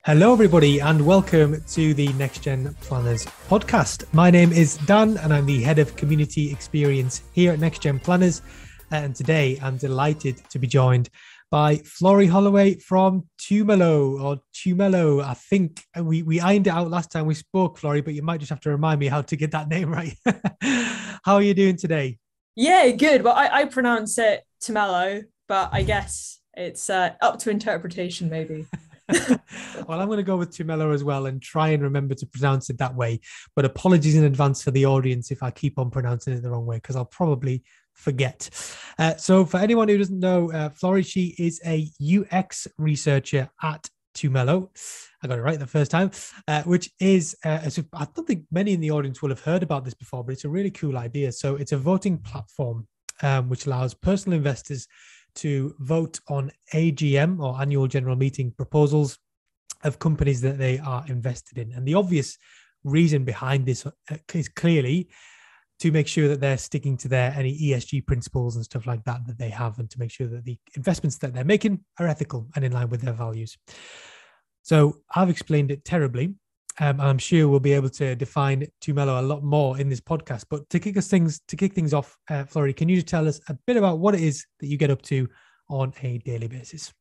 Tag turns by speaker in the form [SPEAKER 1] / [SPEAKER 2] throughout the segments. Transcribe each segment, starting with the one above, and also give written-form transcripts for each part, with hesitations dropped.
[SPEAKER 1] Hello, everybody, and welcome to the Next Gen Planners podcast. My name is Dan, and I'm the head of community experience here at Next Gen Planners. And today I'm delighted to be joined by Florrie Holloway from Tumelo. I think we ironed it out last time we spoke, Florrie, but you might just have to remind me how to get that name right. How are you doing today?
[SPEAKER 2] Yeah, good. Well, I pronounce it Tumelo, but I guess it's up to interpretation, maybe.
[SPEAKER 1] Well, I'm going to go with Tumelo as well and try and remember to pronounce it that way. But apologies in advance for the audience if I keep on pronouncing it the wrong way, because I'll probably forget. So for anyone who doesn't know, Florrie, she is a UX researcher at Tumelo. I got it right the first time, which is, I don't think many in the audience will have heard about this before, but it's a really cool idea. So it's a voting platform which allows personal investors to vote on AGM or annual general meeting proposals of companies that they are invested in. And the obvious reason behind this is clearly to make sure that they're sticking to their any ESG principles and stuff like that they have, and to make sure that the investments that they're making are ethical and in line with their values. So I've explained it terribly. I'm sure we'll be able to define Tumelo a lot more in this podcast. But to kick things off, Florrie, can you just tell us a bit about what it is that you get up to on a daily basis?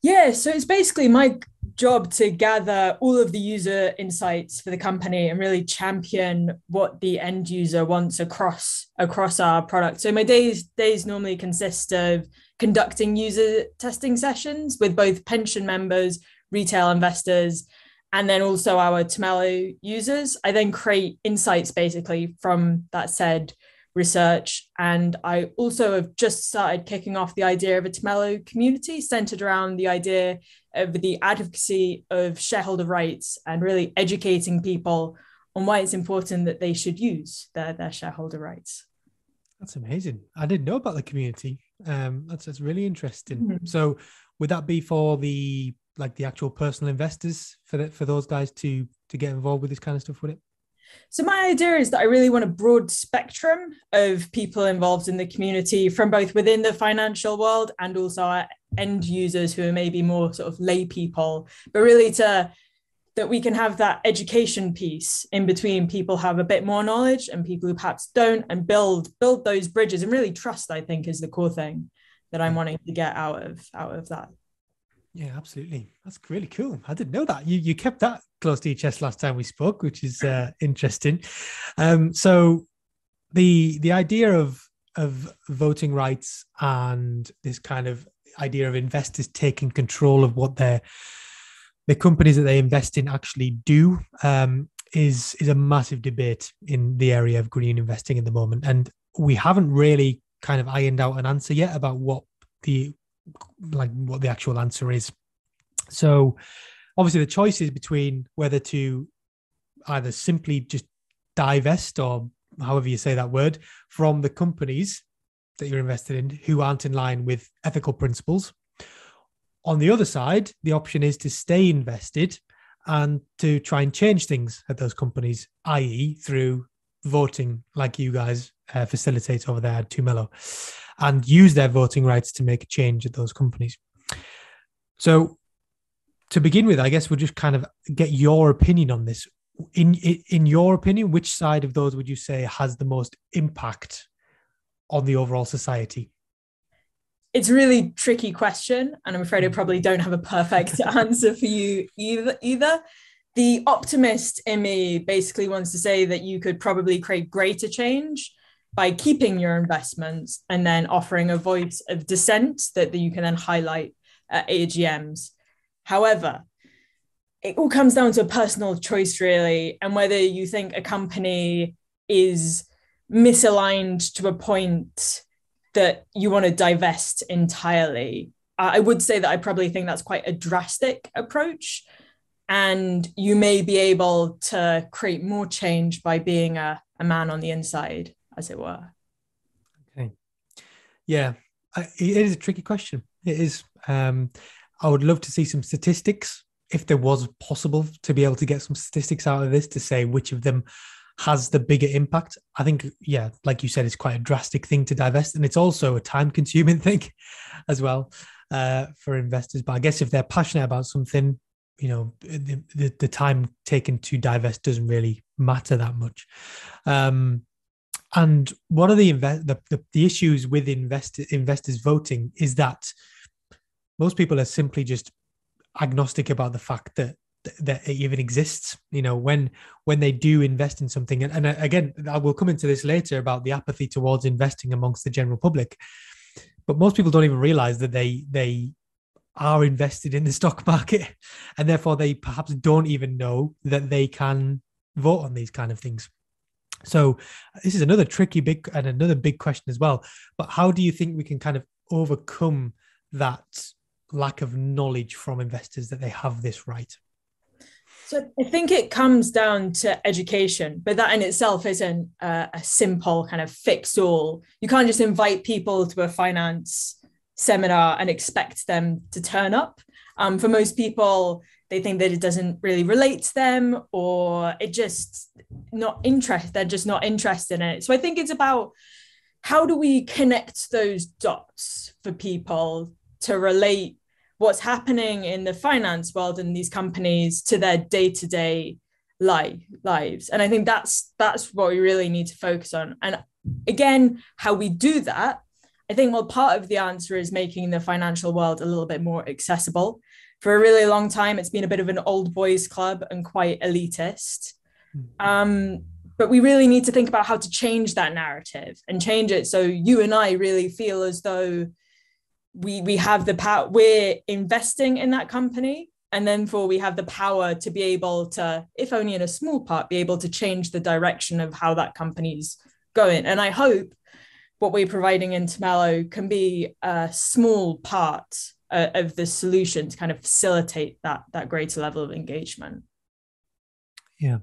[SPEAKER 2] Yeah, so it's basically my job to gather all of the user insights for the company and really champion what the end user wants across our product. So my days normally consist of conducting user testing sessions with both pension members, retail investors, and then also our Tumelo users. I then create insights basically from that said research. And I also have just started kicking off the idea of a Tumelo community centered around the idea of the advocacy of shareholder rights and really educating people on why it's important that they should use their shareholder rights.
[SPEAKER 1] That's amazing. I didn't know about the community. That's really interesting.
[SPEAKER 2] Mm-hmm.
[SPEAKER 1] So would that be for the actual personal investors for those guys to get involved with this kind of stuff, would it?
[SPEAKER 2] So my idea is that I really want a broad spectrum of people involved in the community, from both within the financial world and also our end users who are maybe more sort of lay people, but really that we can have that education piece in between people who have a bit more knowledge and people who perhaps don't, and build those bridges, and really trust, I think, is the core thing that I'm wanting to get out of that.
[SPEAKER 1] Yeah, absolutely. That's really cool. I didn't know that. You kept that close to your chest last time we spoke, which is interesting. So the idea of voting rights and this kind of idea of investors taking control of what the companies that they invest in actually do is a massive debate in the area of green investing at the moment. And we haven't really kind of ironed out an answer yet about what the actual answer is. So obviously the choice is between whether to either simply just divest, or however you say that word, from the companies that you're invested in who aren't in line with ethical principles. On the other side, the option is to stay invested and to try and change things at those companies, i.e. through voting like you guys facilitate over there at Tumelo, and use their voting rights to make a change at those companies. So to begin with, I guess we'll just kind of get your opinion on this. In your opinion, which side of those would you say has the most impact on the overall society?
[SPEAKER 2] It's a really tricky question, and I'm afraid I probably don't have a perfect answer for you either. The optimist in me basically wants to say that you could probably create greater change by keeping your investments and then offering a voice of dissent that you can then highlight at AGMs. However, it all comes down to a personal choice, really, and whether you think a company is misaligned to a point that you want to divest entirely. I would say that I probably think that's quite a drastic approach, and you may be able to create more change by being a man on the inside, as it were.
[SPEAKER 1] Okay. Yeah, it is a tricky question. It is. I would love to see some statistics, if there was possible to be able to get some statistics out of this to say which of them has the bigger impact. I think, yeah, like you said, it's quite a drastic thing to divest, and it's also a time-consuming thing as well for investors. But I guess if they're passionate about something, the time taken to divest doesn't really matter that much. And one of the issues with investors voting is that most people are simply just agnostic about the fact that it even exists. When they do invest in something, and again, I will come into this later about the apathy towards investing amongst the general public. But most people don't even realize that they are invested in the stock market, and therefore they perhaps don't even know that they can vote on these kind of things. So this is another big question as well. But how do you think we can kind of overcome that lack of knowledge from investors that they have this right?
[SPEAKER 2] So I think it comes down to education, but that in itself isn't a simple kind of fix all. You can't just invite people to a finance seminar and expect them to turn up. For most people, they think that it doesn't really relate to them, or they're just not interested in it. So I think it's about, how do we connect those dots for people to relate what's happening in the finance world and these companies to their day-to-day lives. And I think that's what we really need to focus on. And again, how we do that, I think, well, part of the answer is making the financial world a little bit more accessible. For a really long time, it's been a bit of an old boys club and quite elitist. But we really need to think about how to change that narrative and change it so you and I really feel as though we have the power, we're investing in that company, and then we have the power to be able to, if only in a small part, be able to change the direction of how that company's going. And I hope what we're providing in Tumelo can be a small part of the solution to kind of facilitate that greater level of engagement.
[SPEAKER 1] Yeah,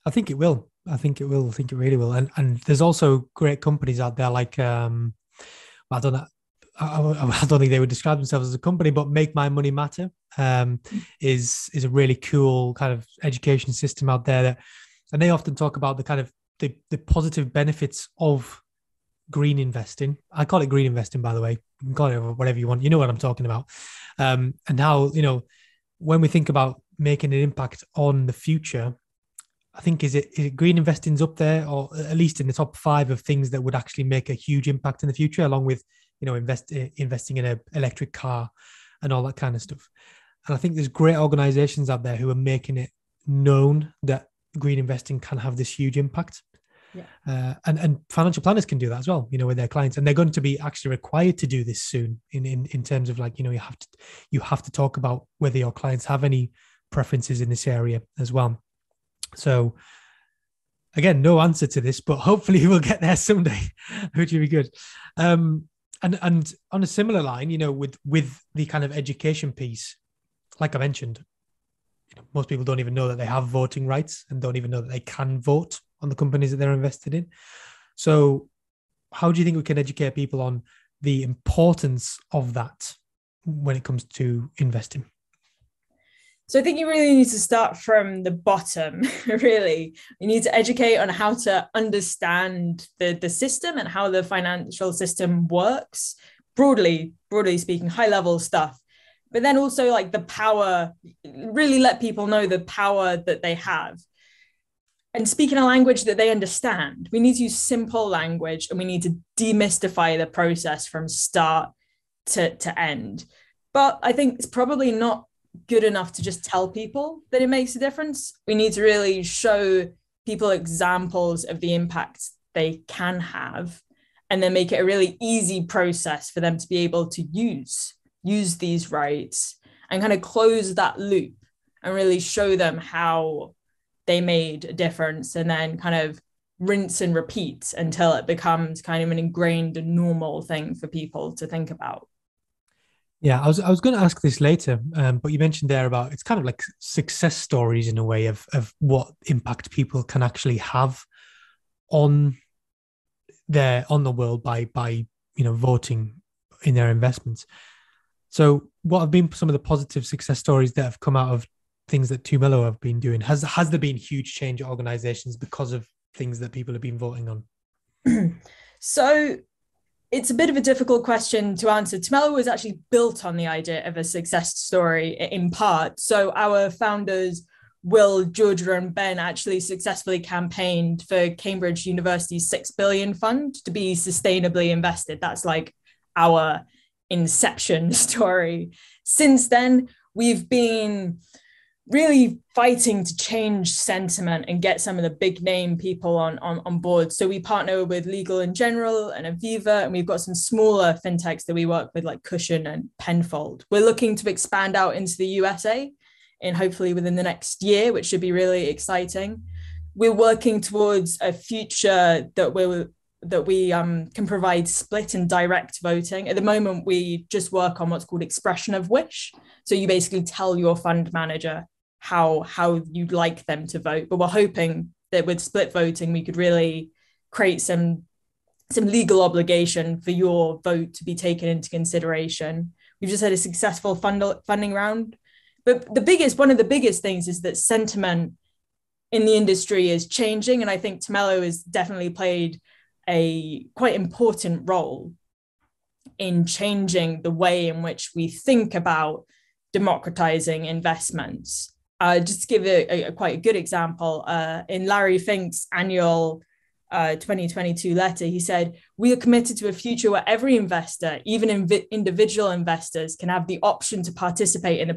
[SPEAKER 1] I think it will. I think it really will. And there's also great companies out there like, I don't know, I don't think they would describe themselves as a company, but Make My Money Matter is a really cool kind of education system out there and they often talk about the kind of the positive benefits of green investing. I call it green investing, by the way. You can call it whatever you want. You know what I'm talking about. And how, when we think about making an impact on the future, I think is it green investing's up there, or at least in the top 5 of things that would actually make a huge impact in the future, along with investing in an electric car and all that kind of stuff. And I think there's great organizations out there who are making it known that green investing can have this huge impact. Yeah. And financial planners can do that as well, with their clients, and they're going to be actually required to do this soon in terms of like, you have to talk about whether your clients have any preferences in this area as well. So again, no answer to this, but hopefully we'll get there someday, which would be good. And on a similar line, with the kind of education piece, like I mentioned, most people don't even know that they have voting rights and don't even know that they can vote on the companies that they're invested in. So how do you think we can educate people on the importance of that when it comes to investing?
[SPEAKER 2] So I think you really need to start from the bottom, really. You need to educate on how to understand the system and how the financial system works, broadly speaking, high level stuff. But then also like the power, really let people know the power that they have. And speak in a language that they understand. We need to use simple language, and we need to demystify the process from start to end. But I think it's probably not good enough to just tell people that it makes a difference. We need to really show people examples of the impact they can have, and then make it a really easy process for them to be able to use these rights and kind of close that loop and really show them how they made a difference, and then kind of rinse and repeat until it becomes kind of an ingrained and normal thing for people to think about.
[SPEAKER 1] Yeah, I was going to ask this later, but you mentioned there about it's kind of like success stories in a way of what impact people can actually have on the world by voting in their investments. So, what have been some of the positive success stories that have come out of things that Tumelo have been doing? Has there been huge change at organizations because of things that people have been voting on?
[SPEAKER 2] So It's a bit of a difficult question to answer. Tumelo was actually built on the idea of a success story in part. So our founders, Will, Georgia, and Ben, actually successfully campaigned for Cambridge University's $6 billion fund to be sustainably invested. That's like our inception story. Since then, we've been really fighting to change sentiment and get some of the big name people on board. So we partner with Legal in General and Aviva, and we've got some smaller fintechs that we work with like Cushion and Penfold. We're looking to expand out into the USA and hopefully within the next year, which should be really exciting. We're working towards a future that we can provide split and direct voting. At the moment, we just work on what's called expression of wish. So you basically tell your fund manager how you'd like them to vote. But we're hoping that with split voting, we could really create some legal obligation for your vote to be taken into consideration. We've just had a successful funding round. But one of the biggest things is that sentiment in the industry is changing. And I think Tumelo has definitely played a quite important role in changing the way in which we think about democratizing investments. Just to give a quite a good example, in Larry Fink's annual 2022 letter, he said, "We are committed to a future where every investor, even individual investors, can have the option to participate in the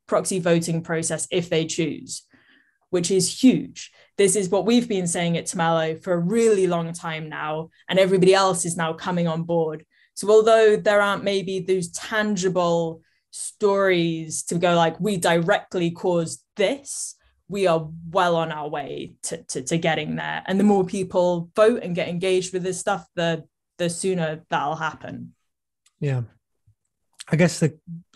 [SPEAKER 2] proxy voting process if they choose," which is huge. This is what we've been saying at Tumelo for a really long time now, and everybody else is now coming on board. So although there aren't maybe those tangible stories to go like, we directly caused this, we are well on our way to getting there. And the more people vote and get engaged with this stuff, the sooner that'll happen.
[SPEAKER 1] Yeah. I guess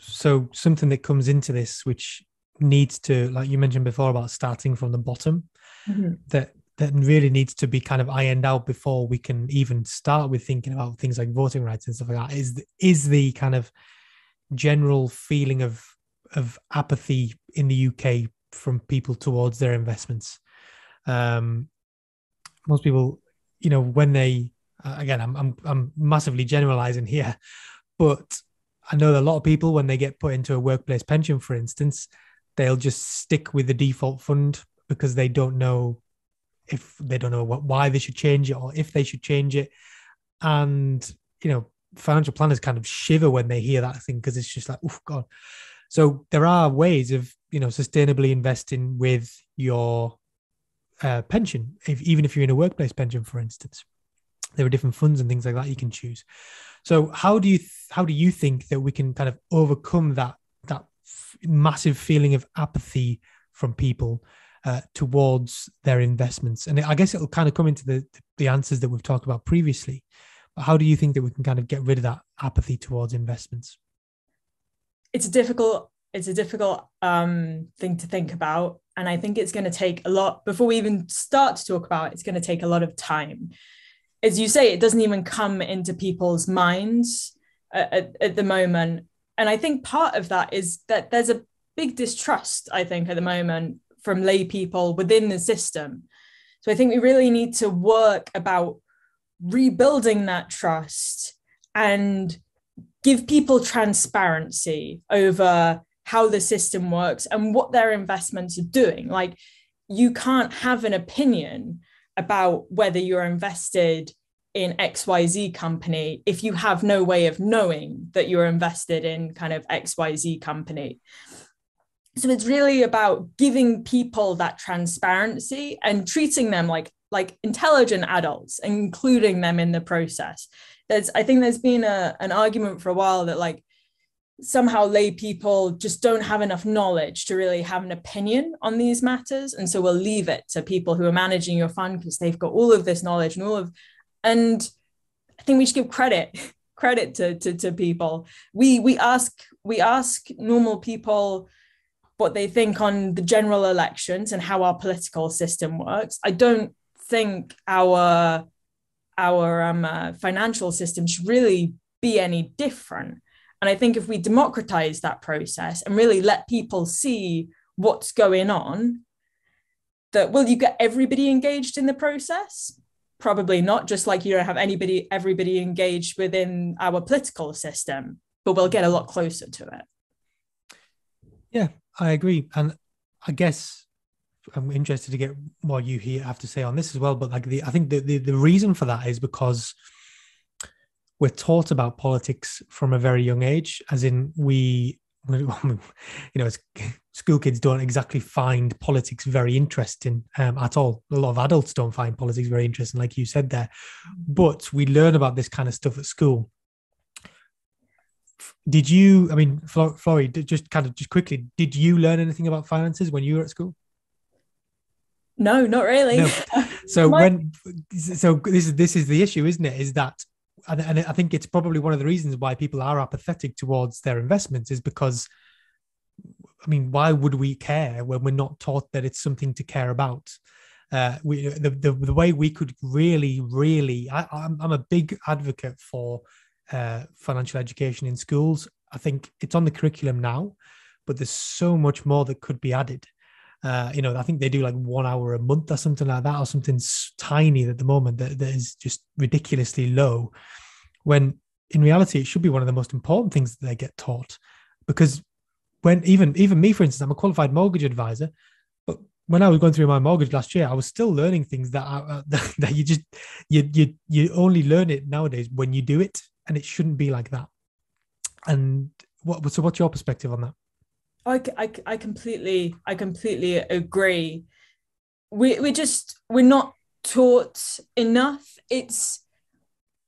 [SPEAKER 1] so something that comes into this, which needs to, like you mentioned before about starting from the bottom, that really needs to be kind of ironed out before we can even start with thinking about things like voting rights and stuff like that, is the kind of general feeling of apathy in the UK from people towards their investments. Most people, when they again, I'm massively generalizing here, but I know that a lot of people, when they get put into a workplace pension, for instance, they'll just stick with the default fund because they don't know why they should change it or if they should change it. And financial planners kind of shiver when they hear that thing, because it's just like, oh God. So there are ways of sustainably investing with your pension, even if you're in a workplace pension, for instance. There are different funds and things like that you can choose. So how do you think that we can kind of overcome that massive feeling of apathy from people towards their investments? And I guess it'll kind of come into the answers that we've talked about previously. But how do you think that we can kind of get rid of that apathy towards investments?
[SPEAKER 2] It's a difficult thing to think about. And I think it's going to take a lot, before we even start to talk about it, it's going to take a lot of time. As you say, it doesn't even come into people's minds at the moment. And I think part of that is that there's a big distrust, I think, at the moment from lay people within the system. So I think we really need to work about rebuilding that trust and give people transparency over how the system works and what their investments are doing. Like, you can't have an opinion about whether you're invested in XYZ company if you have no way of knowing that you're invested in kind of XYZ company. So it's really about giving people that transparency and treating them like intelligent adults, including them in the process. I think there's been an argument for a while that like somehow lay people just don't have enough knowledge to really have an opinion on these matters. And so we'll leave it to people who are managing your fund because they've got all of this knowledge and I think we should give credit to people. We ask normal people what they think on the general elections and how our political system works. I don't think our financial system should really be any different. And I think if we democratize that process and really let people see what's going on, that will you get everybody engaged in the process? probably not, just like you don't have everybody engaged within our political system, but we'll get a lot closer to it.
[SPEAKER 1] Yeah, I agree. And I guess I'm interested to get what you have to say on this as well. But like I think the reason for that is because we're taught about politics from a very young age, as in school kids don't exactly find politics very interesting at all. A lot of adults don't find politics very interesting, like you said there. But we learn about this kind of stuff at school. Did you, I mean, Florrie, just quickly, did you learn anything about finances when you were at school?
[SPEAKER 2] No, not really.
[SPEAKER 1] No. So this is the issue, isn't it? Is that, and I think it's probably one of the reasons why people are apathetic towards their investments is because, I mean, why would we care when we're not taught that it's something to care about? The way we could really, I'm a big advocate for financial education in schools. I think it's on the curriculum now, but there's so much more that could be added. I think they do like 1 hour a month or something like that, or something tiny at the moment that is just ridiculously low, when in reality it should be one of the most important things that they get taught. Because when even me, for instance, I'm a qualified mortgage advisor, but when I was going through my mortgage last year, I was still learning things that you only learn it nowadays when you do it, and it shouldn't be like that. And what's your perspective on that?
[SPEAKER 2] I completely agree. We're not taught enough. It's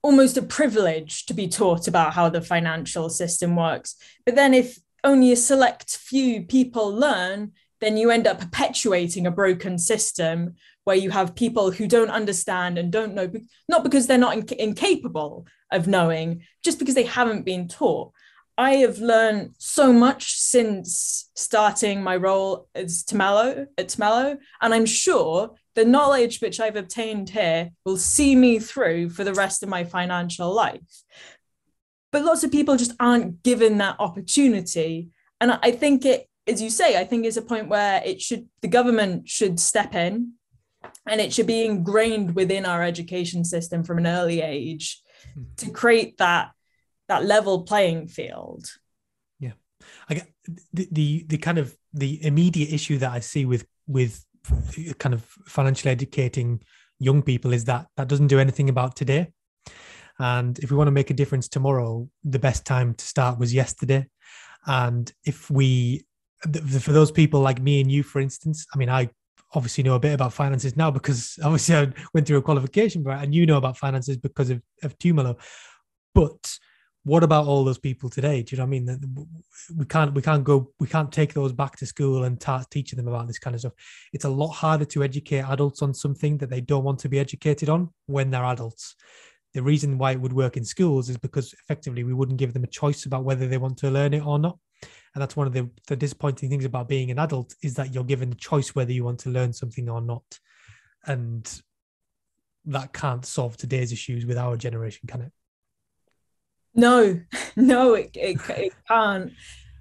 [SPEAKER 2] almost a privilege to be taught about how the financial system works. But then if only a select few people learn, then you end up perpetuating a broken system where you have people who don't understand and don't know, not because they're not incapable of knowing, just because they haven't been taught. I have learned so much since starting my role as Tumelo, and I'm sure the knowledge which I've obtained here will see me through for the rest of my financial life. But lots of people just aren't given that opportunity. And I think as you say, I think it's a point where the government should step in, and it should be ingrained within our education system from an early age to create that level playing field.
[SPEAKER 1] Yeah, I get the kind of the immediate issue that I see with kind of financially educating young people is that doesn't do anything about today. And if we want to make a difference tomorrow, the best time to start was yesterday. And for those people like me and you, for instance, I mean, I obviously know a bit about finances now because obviously I went through a qualification, right? And you know about finances because of Tumelo. But what about all those people today? Do you know what I mean? We can't take those back to school and start teaching them about this kind of stuff. It's a lot harder to educate adults on something that they don't want to be educated on when they're adults. The reason why it would work in schools is because effectively we wouldn't give them a choice about whether they want to learn it or not. And that's one of the disappointing things about being an adult, is that you're given the choice whether you want to learn something or not. And that can't solve today's issues with our generation, can it?
[SPEAKER 2] No, it can't.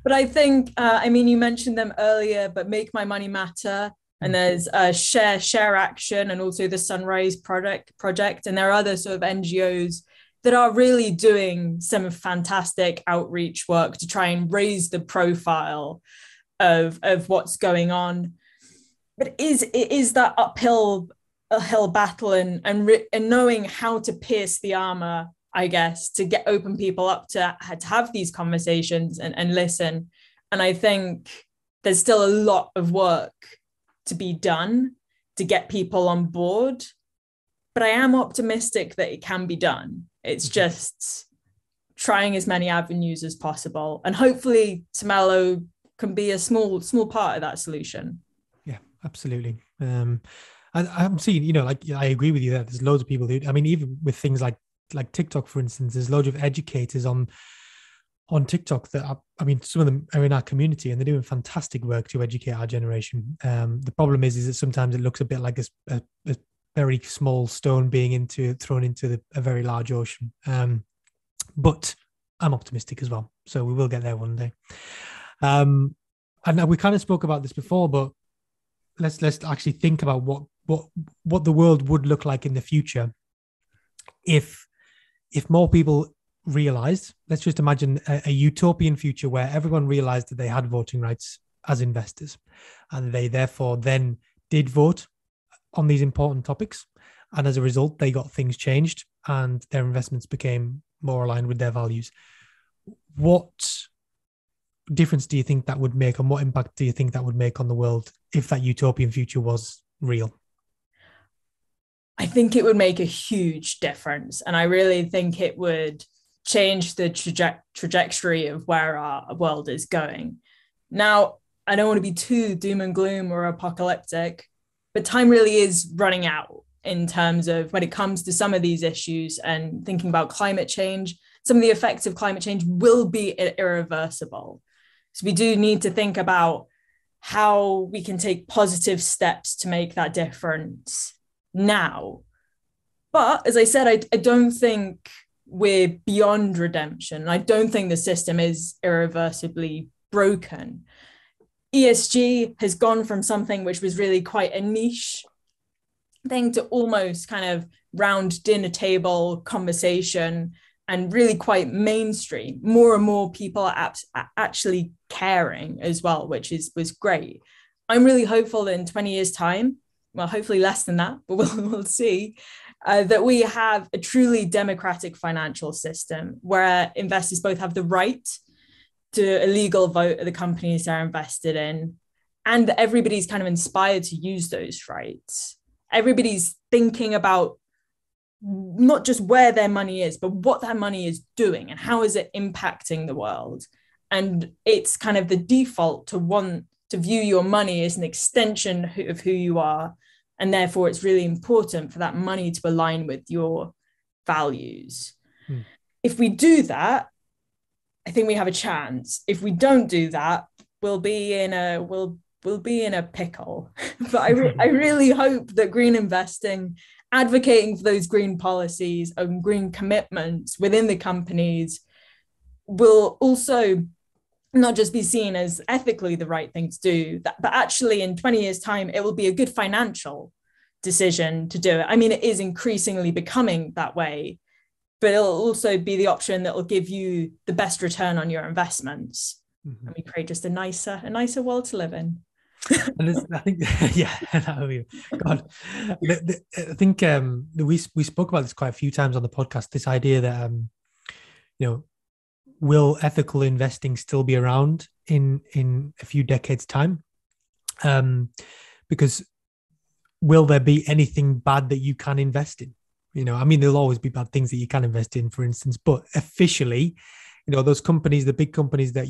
[SPEAKER 2] But I think, you mentioned them earlier, but Make My Money Matter, and there's Share Action, and also the Sunrise Project, and there are other sort of NGOs that are really doing some fantastic outreach work to try and raise the profile of what's going on. But it is that uphill battle and knowing how to pierce the armor, I guess, to open people up to have these conversations and listen. And I think there's still a lot of work to be done to get people on board. But I am optimistic that it can be done. It's just trying as many avenues as possible. And hopefully Tumelo can be a small part of that solution.
[SPEAKER 1] Yeah, absolutely. I'm seeing, I agree with you that there's loads of people who, I mean, even with things like TikTok, for instance, there's loads of educators on TikTok that some of them are in our community and they're doing fantastic work to educate our generation. The problem is that sometimes it looks a bit like a very small stone being thrown into a very large ocean. But I'm optimistic as well, so we will get there one day. And we kind of spoke about this before, but let's actually think about what the world would look like in the future. if more people realized, let's just imagine a utopian future where everyone realized that they had voting rights as investors, and they therefore then did vote on these important topics. And as a result, they got things changed and their investments became more aligned with their values. What difference do you think that would make, and what impact do you think that would make on the world if that utopian future was real?
[SPEAKER 2] I think it would make a huge difference. And I really think it would change the trajectory of where our world is going. Now, I don't want to be too doom and gloom or apocalyptic, but time really is running out in terms of when it comes to some of these issues and thinking about climate change. Some of the effects of climate change will be irreversible. So we do need to think about how we can take positive steps to make that difference now. But as I said, I don't think we're beyond redemption. I don't think the system is irreversibly broken. ESG has gone from something which was really quite a niche thing to almost kind of round dinner table conversation and really quite mainstream. More and more people are actually caring as well, which was great. I'm really hopeful that in 20 years' time, well, hopefully less than that, but we'll see, that we have a truly democratic financial system where investors both have the right to a legal vote of the companies they're invested in, and that everybody's kind of inspired to use those rights. Everybody's thinking about not just where their money is, but what that money is doing and how is it impacting the world. And it's kind of the default to want to view your money as an extension of who you are. And therefore, it's really important for that money to align with your values. If we do that, I think we have a chance. If we don't do that, we'll be in a pickle. But I really hope that green investing, advocating for those green policies and green commitments within the companies, will also not just be seen as ethically the right thing to do, but actually in 20 years' time, it will be a good financial decision to do it. I mean, it is increasingly becoming that way, but it'll also be the option that will give you the best return on your investments. And we create just a nicer world to live in.
[SPEAKER 1] And I think, yeah, God, I think we spoke about this quite a few times on the podcast. This idea that will ethical investing still be around in a few decades' time? Because will there be anything bad that you can invest in? I mean, there'll always be bad things that you can invest in, for instance, but officially, those companies, the big companies that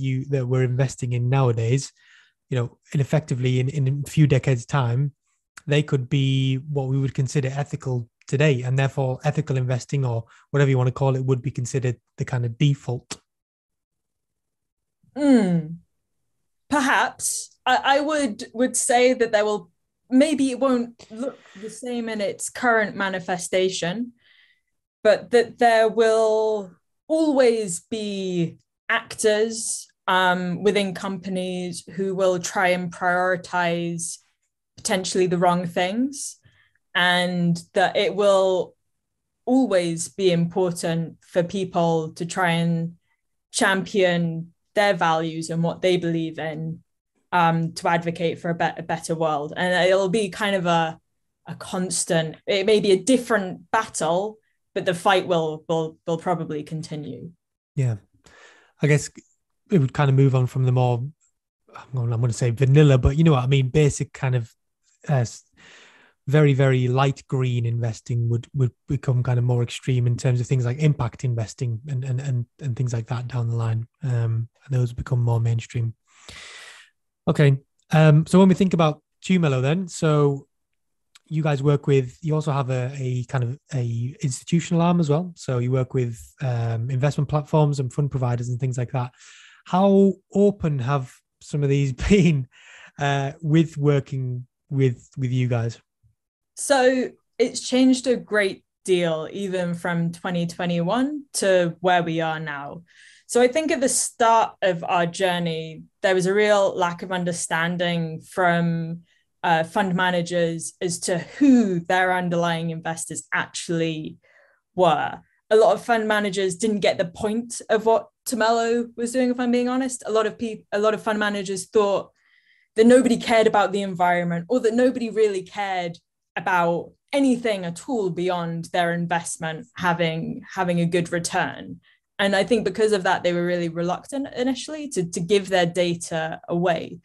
[SPEAKER 1] we're investing in nowadays, and effectively in a few decades' time, they could be what we would consider ethical today, and therefore ethical investing, or whatever you want to call it, would be considered the kind of default.
[SPEAKER 2] Perhaps I would say that there will, maybe it won't look the same in its current manifestation, but that there will always be actors within companies who will try and prioritize potentially the wrong things, and that it will always be important for people to try and champion their values and what they believe in, to advocate for a better world. And it'll be kind of a constant, it may be a different battle, but the fight will probably continue.
[SPEAKER 1] Yeah. I guess it would kind of move on from the more, I'm going to say vanilla, but you know what I mean, basic kind of very, very light green investing would become kind of more extreme in terms of things like impact investing and things like that down the line. And those become more mainstream. Okay. So when we think about Tumelo then, so you guys you also have a kind of a institutional arm as well. So you work with investment platforms and fund providers and things like that. How open have some of these been with working with you guys?
[SPEAKER 2] So it's changed a great deal, even from 2021 to where we are now. So I think at the start of our journey, there was a real lack of understanding from fund managers as to who their underlying investors actually were. A lot of fund managers didn't get the point of what Tumelo was doing, if I'm being honest. A lot of fund managers thought that nobody cared about the environment, or that nobody really cared about anything at all beyond their investment having a good return. And I think because of that, they were really reluctant initially to give their data away.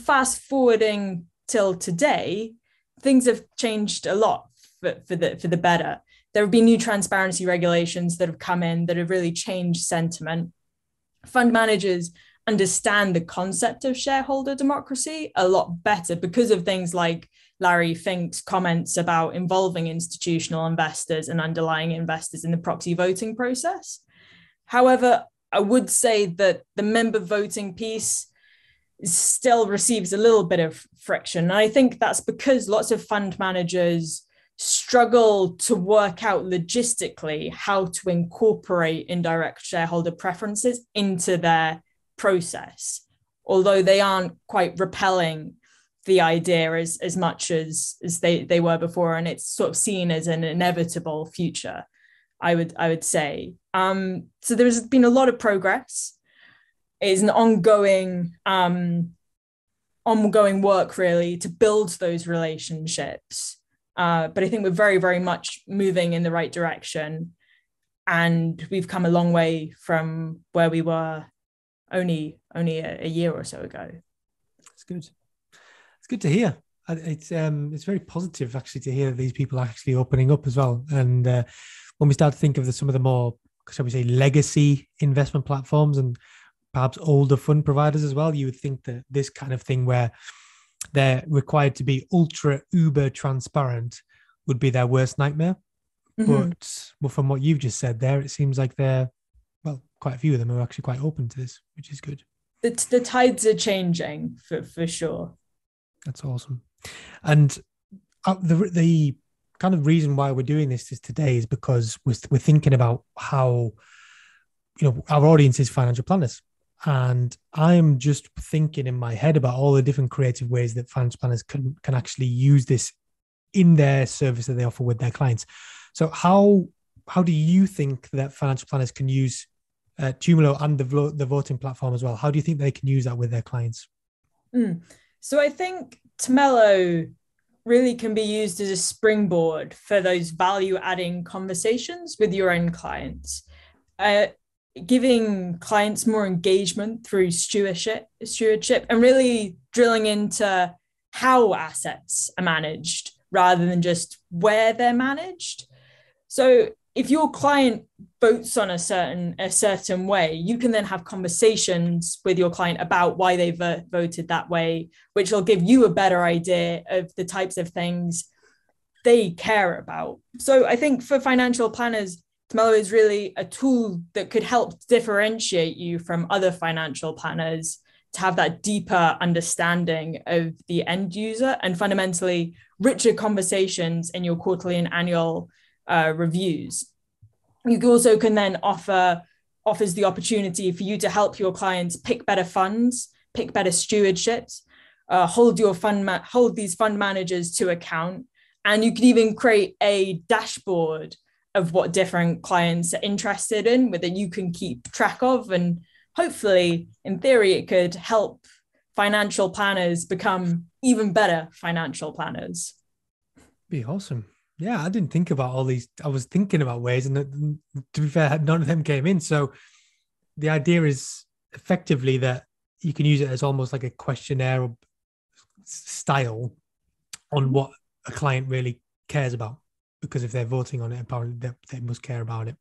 [SPEAKER 2] Fast forwarding till today, things have changed a lot for the better. There have been new transparency regulations that have come in that have really changed sentiment. Fund managers understand the concept of shareholder democracy a lot better because of things like Larry Fink's comments about involving institutional investors and underlying investors in the proxy voting process. However, I would say that the member voting piece still receives a little bit of friction. And I think that's because lots of fund managers struggle to work out logistically how to incorporate indirect shareholder preferences into their process, although they aren't quite repelling the idea as much as they were before, and it's sort of seen as an inevitable future, I would say. So there's been a lot of progress. It's an ongoing work really to build those relationships. But I think we're very, very much moving in the right direction. And we've come a long way from where we were only a year or so ago.
[SPEAKER 1] That's good. It's good to hear. It's very positive actually to hear that these people are actually opening up as well. And when we start to think of some of the more, shall we say, legacy investment platforms and perhaps older fund providers as well, you would think that this kind of thing where they're required to be ultra uber transparent would be their worst nightmare. Mm-hmm. But from what you've just said there, it seems like quite a few of them are actually quite open to this, which is good.
[SPEAKER 2] The tides are changing for sure.
[SPEAKER 1] That's awesome. And the kind of reason why we're doing this today is because we're thinking about how, our audience is financial planners. And I'm just thinking in my head about all the different creative ways that financial planners can actually use this in their service that they offer with their clients. So how do you think that financial planners can use Tumelo and the voting platform as well? How do you think they can use that with their clients?
[SPEAKER 2] So I think Tumelo really can be used as a springboard for those value-adding conversations with your own clients. Giving clients more engagement through stewardship and really drilling into how assets are managed rather than just where they're managed. So if your client votes on a certain way, you can then have conversations with your client about why they voted that way, which will give you a better idea of the types of things they care about. So I think for financial planners, Tumelo is really a tool that could help differentiate you from other financial planners to have that deeper understanding of the end user and fundamentally richer conversations in your quarterly and annual reviews. You also can then offers the opportunity for you to help your clients pick better funds, pick better stewardships, hold these fund managers to account, and you could even create a dashboard of what different clients are interested in, that you can keep track of. And hopefully, in theory, it could help financial planners become even better financial planners.
[SPEAKER 1] Be awesome. Yeah, I didn't think about all these. I was thinking about ways, and to be fair, none of them came in. So the idea is effectively that you can use it as almost like a questionnaire style on what a client really cares about. Because if they're voting on it, apparently they must care about it.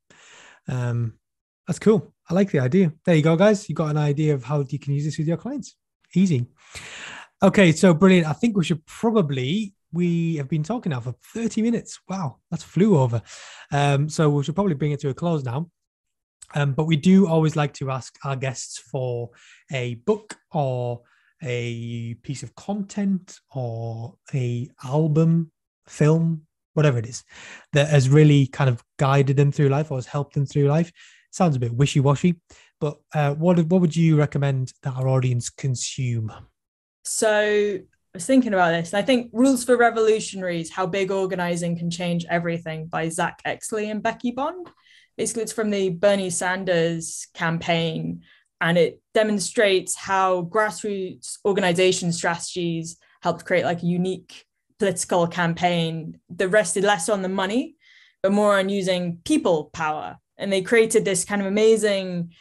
[SPEAKER 1] That's cool. I like the idea. There you go, guys. You got an idea of how you can use this with your clients. Easy. Okay, so brilliant. I think we have been talking now for 30 minutes. Wow, that's flew over. So we should probably bring it to a close now. But we do always like to ask our guests for a book or a piece of content or a album, film, whatever it is, that has really kind of guided them through life or has helped them through life. Sounds a bit wishy-washy, but what would you recommend that our audience consume?
[SPEAKER 2] So was thinking about this. And I think Rules for Revolutionaries, How Big Organizing Can Change Everything by Zach Exley and Becky Bond. Basically, it's from the Bernie Sanders campaign, and it demonstrates how grassroots organization strategies helped create like a unique political campaign that rested less on the money, but more on using people power. And they created this kind of amazing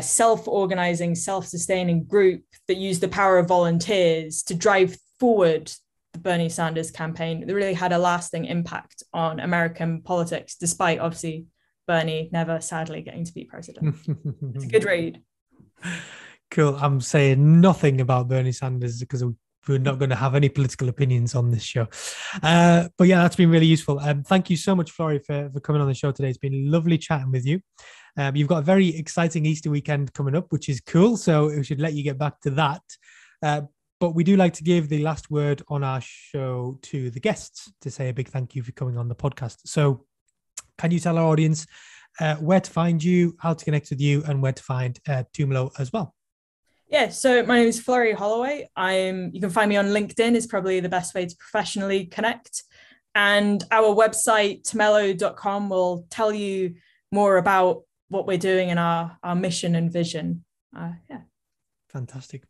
[SPEAKER 2] self-organizing, self-sustaining group that used the power of volunteers to drive forward the Bernie Sanders campaign. It really had a lasting impact on American politics, despite obviously Bernie never sadly getting to be president. It's a good read.
[SPEAKER 1] Cool. I'm saying nothing about Bernie Sanders because we're not going to have any political opinions on this show. But yeah, that's been really useful. Thank you so much, Florrie, for coming on the show today. It's been lovely chatting with you. You've got a very exciting Easter weekend coming up, which is cool. So we should let you get back to that. But we do like to give the last word on our show to the guests to say a big thank you for coming on the podcast. So can you tell our audience where to find you, how to connect with you, and where to find Tumelo as well?
[SPEAKER 2] Yeah, so my name is Florrie Holloway. You can find me on LinkedIn is probably the best way to professionally connect. And our website, tumelo.com, will tell you more about what we're doing and our mission and vision. Yeah.
[SPEAKER 1] Fantastic.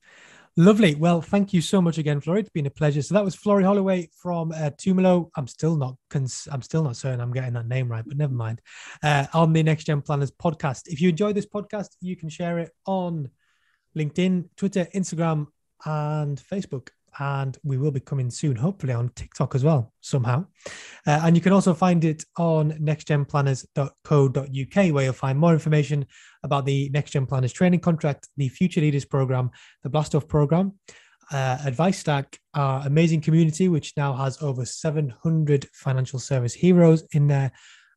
[SPEAKER 1] Lovely. Well, thank you so much again, Florrie. It's been a pleasure. So that was Florrie Holloway from Tumelo. I'm still not certain I'm getting that name right, but never mind. On the Next Gen Planners podcast. If you enjoy this podcast, you can share it on LinkedIn, Twitter, Instagram, and Facebook. And we will be coming soon, hopefully on TikTok as well, somehow. And you can also find it on nextgenplanners.co.uk, where you'll find more information about the Next Gen Planners training contract, the Future Leaders program, the Blast Off program, Advice Stack, our amazing community, which now has over 700 financial service heroes in there,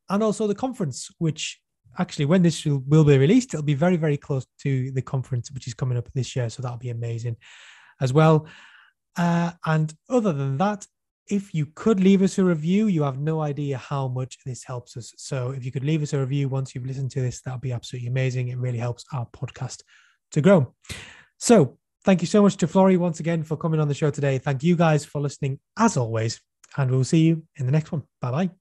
[SPEAKER 1] and also the conference, which actually, when this will be released, it'll be very, very close to the conference, which is coming up this year. So that'll be amazing as well. And other than that, if you could leave us a review, you have no idea how much this helps us. So if you could leave us a review once you've listened to this, that'd be absolutely amazing. It really helps our podcast to grow. So thank you so much to Florrie once again for coming on the show today. Thank you guys for listening as always, and we'll see you in the next one. Bye-bye.